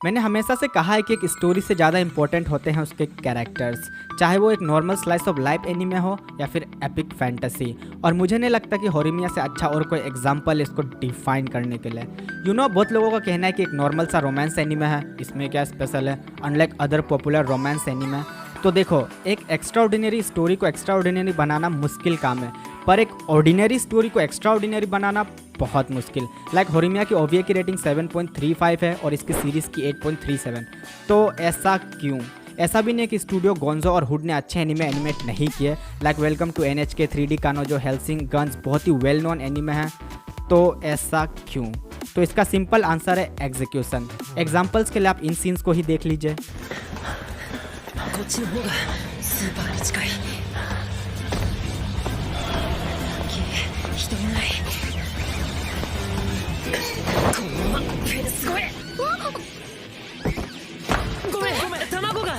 मैंने हमेशा से कहा है कि एक स्टोरी से ज़्यादा इंपॉर्टेंट होते हैं उसके कैरेक्टर्स, चाहे वो एक normal slice of life anime हो या फिर एपिक फैंटेसी। और मुझे नहीं लगता कि होरिमिया से अच्छा और कोई एग्जांपल इसको डिफाइन करने के लिए। बहुत लोगों का कहना है कि एक नॉर्मल सा रोमांस एनीमे है, इसमें क्या स्पेशल है unlike other popular romance anime. तो देखो, एक एक्स्ट्राऑर्डिनरी स्टोरी को एक्स्ट्राऑर्डिनरी बनाना मुश्किल काम है, पर एक ऑर्डिनरी स्टोरी को एक्स्ट्राऑर्डिनरी बनाना बहुत मुश्किल। लाइक होरिमिया की ओवीए की रेटिंग 7.35 है और इसकी सीरीज़ की 8.37। तो ऐसा क्यों? ऐसा भी नहीं कि स्टूडियो गोंजो और हुड ने अच्छे एनिमे एनिमेट नहीं किए। Like welcome to NHK 3D कानो जो हेल्सिंग गन्स बहुत ही वेल नोन एनिमे है। तो ऐसा क्यों? तो इसका सिंपल आंसर है एग्जीक्यूशन। एग्जाम्पल्स के लिए आप इन सीन्स को ही देख लीजिए। こっちの方がスーパーに近い。人いない。このままフェルス越え。ごめん卵が。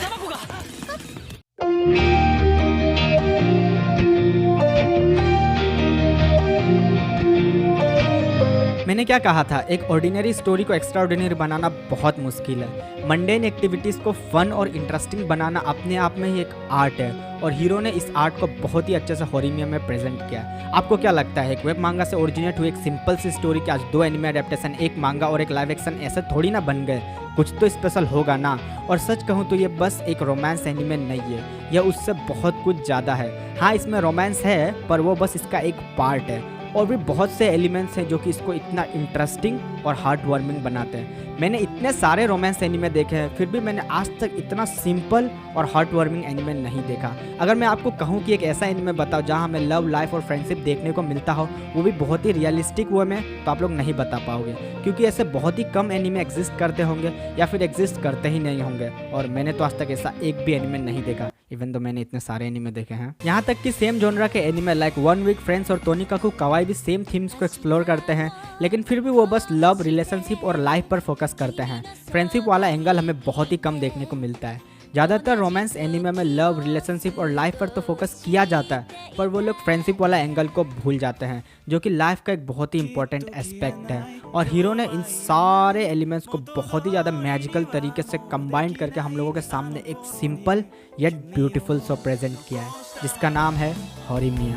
मैंने क्या कहा था, एक ऑर्डिनरी स्टोरी को एक्स्ट्राऑर्डिनरी बनाना बहुत मुश्किल है। मंडेन एक्टिविटीज़ को फन और इंटरेस्टिंग बनाना अपने आप में ही एक आर्ट है, और हीरो ने इस आर्ट को बहुत ही अच्छे से होरिमिया में प्रेजेंट किया। आपको क्या लगता है, एक वेब मांगा से ओरिजिनेट हुई एक सिंपल सी स्टोरी के आज 2 एनिमे अडेप्टेशन, एक मांगा और एक लाइव एक्शन ऐसे थोड़ी ना बन गए? कुछ तो स्पेशल होगा ना। और सच कहूँ तो ये बस एक रोमांस एनिमे नहीं है, यह उससे बहुत कुछ ज़्यादा है। हाँ, इसमें रोमांस है, पर वो बस इसका एक पार्ट है, और भी बहुत से एलिमेंट्स हैं जो कि इसको इतना इंटरेस्टिंग और हार्ट वार्मिंग बनाते हैं। मैंने इतने सारे रोमांस एनिमे देखे हैं, फिर भी मैंने आज तक इतना सिंपल और हार्ट वार्मिंग एनिमे नहीं देखा। अगर मैं आपको कहूँ कि एक ऐसा एनिमे बताओ जहाँ हमें लव, लाइफ और फ्रेंडशिप देखने को मिलता हो, वो भी बहुत ही रियलिस्टिक वे में, तो आप लोग नहीं बता पाओगे, क्योंकि ऐसे बहुत ही कम एनिमे एग्जिस्ट करते होंगे या फिर एग्जिस्ट करते ही नहीं होंगे। और मैंने तो आज तक ऐसा एक भी एनिमे नहीं देखा, इवन तो मैंने इतने सारे एनिमे देखे हैं। यहाँ तक कि सेम जॉनरा के anime like one week friends और टोनिकाकू कवाई भी सेम थीम्स को एक्सप्लोर करते हैं, लेकिन फिर भी वो बस लव, रिलेशनशिप और लाइफ पर फोकस करते हैं। फ्रेंडशिप वाला एंगल हमें बहुत ही कम देखने को मिलता है। ज़्यादातर रोमांस एनिमे में लव, रिलेशनशिप और लाइफ पर तो फोकस किया जाता है, पर वो लोग फ्रेंडशिप वाला एंगल को भूल जाते हैं, जो कि लाइफ का एक बहुत ही इंपॉर्टेंट एस्पेक्ट है। और हीरो ने इन सारे एलिमेंट्स को बहुत ही ज़्यादा मैजिकल तरीके से कंबाइन करके हम लोगों के सामने एक simple yet beautiful show present किया है, जिसका नाम है होरिमिया।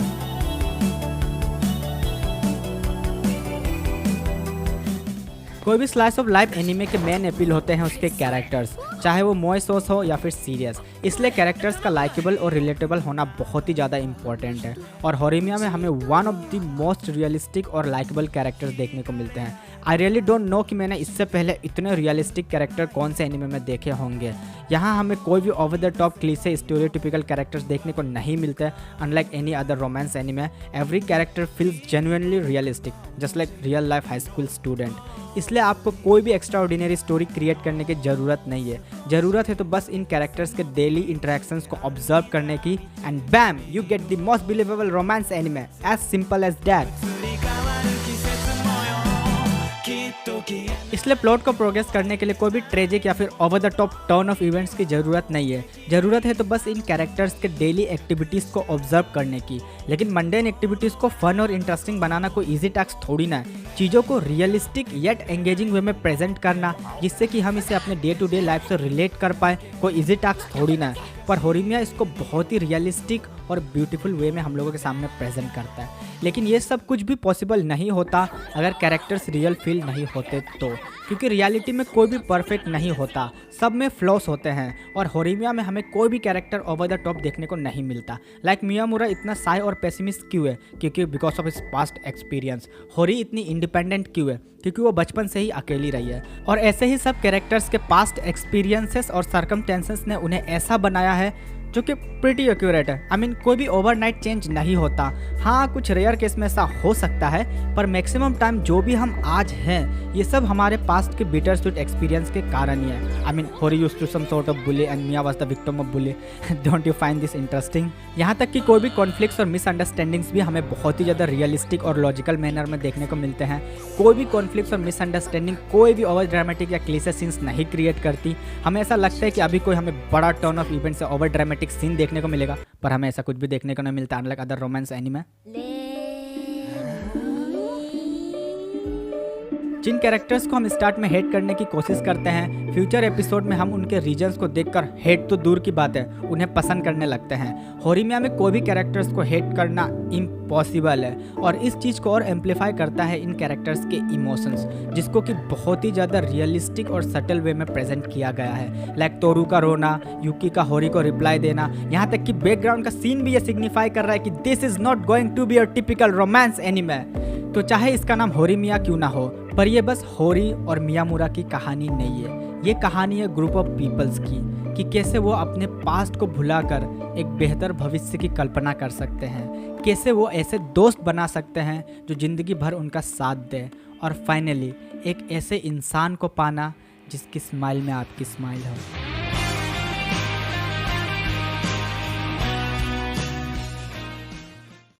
कोई भी स्लाइस ऑफ लाइफ एनिमे के मेन अपील होते हैं उसके कैरेक्टर्स, चाहे वो मोए सोस हो या फिर सीरियस। इसलिए कैरेक्टर्स का लाइकेबल और रिलेटेबल होना बहुत ही ज़्यादा इंपॉर्टेंट है, और होरिमिया में हमें one of the most realistic और लाइकेबल कैरेक्टर्स देखने को मिलते हैं। आई रियली डोंट नो कि मैंने इससे पहले इतने रियलिस्टिक कैरेक्टर कौन से एनिमे में देखे होंगे। यहाँ हमें कोई भी over the top cliché stereotypical characters देखने को नहीं मिलते। Unlike any other romance anime, every character feels genuinely realistic, just like real life high school student. इसलिए आपको कोई भी एक्स्ट्रा ऑर्डिनरी स्टोरी क्रिएट करने की ज़रूरत नहीं है। ज़रूरत है तो बस इन कैरेक्टर्स के डेली इंटरेक्शंस को ऑब्जर्व करने की, and bam, you get the most believable romance anime, as simple as that. इसलिए प्लॉट को प्रोग्रेस करने के लिए कोई भी ट्रेजिक या फिर over the top turn of events की ज़रूरत नहीं है। ज़रूरत है तो बस इन कैरेक्टर्स के डेली एक्टिविटीज़ को ऑब्जर्व करने की। लेकिन मंडेन एक्टिविटीज़ को फन और इंटरेस्टिंग बनाना कोई इजी टास्क थोड़ी ना है। चीज़ों को रियलिस्टिक येट एंगेजिंग वे में प्रेजेंट करना, जिससे कि हम इसे अपने डे टू डे लाइफ से रिलेट कर पाए, कोई इजी टास्क थोड़ी ना है। पर होरिमिया इसको बहुत ही रियलिस्टिक और ब्यूटीफुल वे में हम लोगों के सामने प्रेजेंट करता है। लेकिन ये सब कुछ भी पॉसिबल नहीं होता अगर कैरेक्टर्स रियल फील नहीं होते तो, क्योंकि रियलिटी में कोई भी परफेक्ट नहीं होता, सब में फ्लॉस होते हैं। और होरिमिया में हमें कोई भी कैरेक्टर ओवर द टॉप देखने को नहीं मिलता। लाइक मियामुरा इतना साई और पेसिमिस्ट क्यों है? क्योंकि because of his past experience. होरी इतनी इंडिपेंडेंट क्यों है? क्योंकि वो बचपन से ही अकेली रही है। और ऐसे ही सब कैरेक्टर्स के पास्ट एक्सपीरियंसेस और सर्कमस्टेंसेस ने उन्हें ऐसा बनाया है जो कि प्रीटी एक्यूरेट है। आई मीन कोई भी ओवरनाइट चेंज नहीं होता। हाँ, कुछ रेयर केस में ऐसा हो सकता है, पर मैक्सिमम टाइम जो भी हम आज हैं, ये सब हमारे पास्ट के बिटर स्वीट एक्सपीरियंस के कारण ही है। I mean Hori used to some sort of bully and Miya was the victim of bully. Don't you find this interesting? यहाँ तक कि कोई भी कॉन्फ्लिक्ट्स और मिसअंडरस्टैंडिंग्स भी हमें बहुत ही ज़्यादा रियलिस्टिक और लॉजिकल मैनर में देखने को मिलते हैं। कोई भी कॉन्फ्लिक्ट्स और मिसअंडरस्टैंडिंग कोई भी ओवर ड्रामेटिक या क्लीशे सीन्स नहीं क्रिएट करती। हमें ऐसा लगता है कि अभी कोई हमें बड़ा टर्न ऑफ इवेंट से ओवर ड्रामेटिक सीन देखने को मिलेगा, पर हमें ऐसा कुछ भी देखने को नहीं मिलता अनलाइक अदर रोमांस एनिमे। जिन कैरेक्टर्स को हम स्टार्ट में हेट करने की कोशिश करते हैं, फ्यूचर एपिसोड में हम उनके रीजंस को देखकर हेट तो दूर की बात है, उन्हें पसंद करने लगते हैं। होरीमिया में कोई भी कैरेक्टर्स को हेट करना इम्पॉसिबल है और इस चीज़ को और एम्पलीफाई करता है इन कैरेक्टर्स के इमोशंस, जिसको कि बहुत ही ज़्यादा रियलिस्टिक और सटल वे में प्रेजेंट किया गया है। लाइक तोरू का रोना, यूकी का होरी को रिप्लाई देना, यहाँ तक कि बैकग्राउंड का सीन भी ये सिग्निफाई कर रहा है कि this is not going to be a typical romance anime. तो चाहे इसका नाम होरीमिया क्यों ना हो, पर ये बस होरी और मियामुरा की कहानी नहीं है। ये कहानी है ग्रुप ऑफ पीपल्स की, कि कैसे वो अपने पास्ट को भुलाकर एक बेहतर भविष्य की कल्पना कर सकते हैं, कैसे वो ऐसे दोस्त बना सकते हैं जो ज़िंदगी भर उनका साथ दे, और फाइनली एक ऐसे इंसान को पाना जिसकी स्माइल में आपकी स्माइल हो।